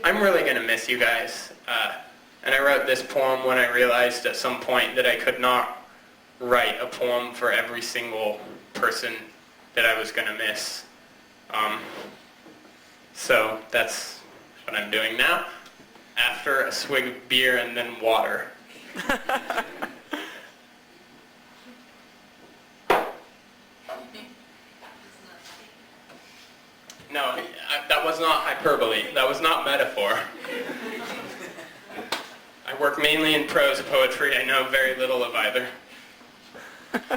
I'm really going to miss you guys. And I wrote this poem when I realized at some point that I could not write a poem for every single person that I was going to miss. So that's what I'm doing now. After a swig of beer and then water. No, that was not hyperbole. That was not metaphor. I work mainly in prose poetry. I know very little of either.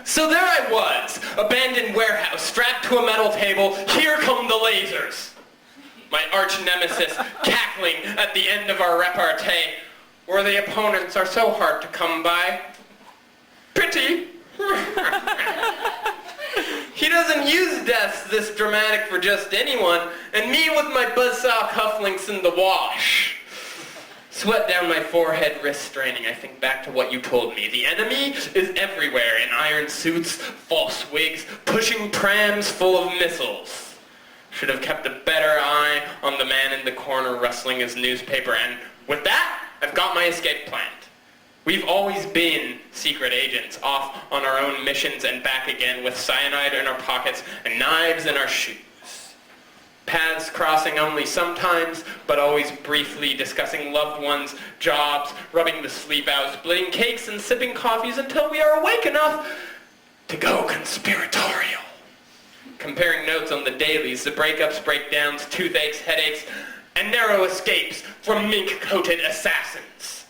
So there I was, abandoned warehouse, strapped to a metal table. Here come the lasers. My arch nemesis cackling at the end of our repartee, where the opponents are so hard to come by. Pity. He doesn't use deaths this dramatic for just anyone, and me with my buzzsaw cufflinks in the wash. Sweat down my forehead, wrist straining. I think back to what you told me. The enemy is everywhere, in iron suits, false wigs, pushing prams full of missiles. Should have kept a better eye on the man in the corner rustling his newspaper, and with that, I've got my escape planned. We've always been secret agents, off on our own missions and back again with cyanide in our pockets and knives in our shoes. Paths crossing only sometimes, but always briefly, discussing loved ones, jobs, rubbing the sleep out, splitting cakes and sipping coffees until we are awake enough to go conspiratorial. Comparing notes on the dailies, the breakups, breakdowns, toothaches, headaches, and narrow escapes from mink-coated assassins.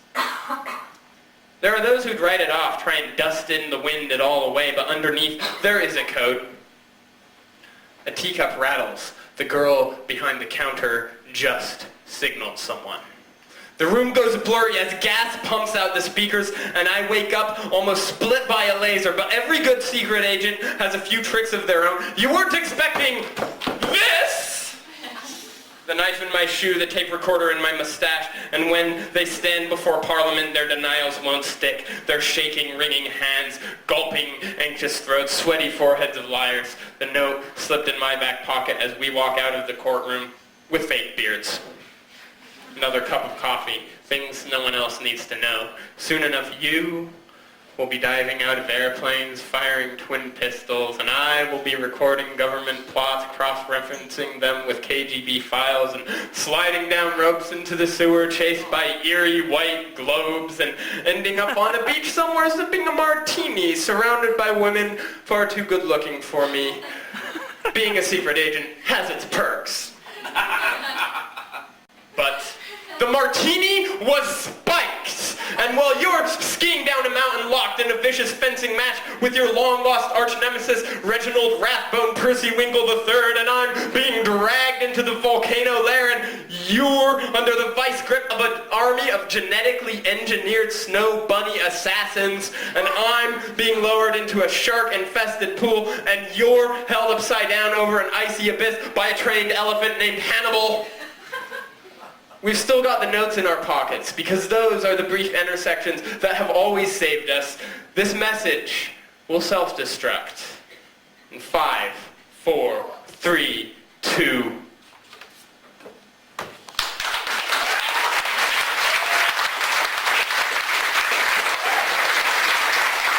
There are those who'd write it off, try and dust in the wind it all away, but underneath there is a code. A teacup rattles. The girl behind the counter just signaled someone. The room goes blurry as gas pumps out the speakers, and I wake up almost split by a laser, but every good secret agent has a few tricks of their own. You weren't expecting this! The knife in my shoe, the tape recorder in my mustache, and when they stand before Parliament, their denials won't stick. Their shaking, wringing hands, gulping, anxious throats, sweaty foreheads of liars. The note slipped in my back pocket as we walk out of the courtroom with fake beards. Another cup of coffee, things no one else needs to know. Soon enough, you will be diving out of airplanes, firing twin pistols, and I will be recording government plots, cross-referencing them with KGB files, and sliding down ropes into the sewer, chased by eerie white globes, and ending up on a beach somewhere sipping a martini, surrounded by women far too good-looking for me. Being a secret agent has its perks. But the martini was spiked, and while you're skiing down a mountain locked in a vicious fencing match with your long-lost arch-nemesis Reginald Rathbone Percy Winkle III, and I'm being dragged into the volcano lair, and you're under the vice grip of an army of genetically engineered snow bunny assassins, and I'm being lowered into a shark-infested pool, and you're held upside down over an icy abyss by a trained elephant named Hannibal. We've still got the notes in our pockets, because those are the brief intersections that have always saved us. This message will self-destruct in 5, 4, 3, 2,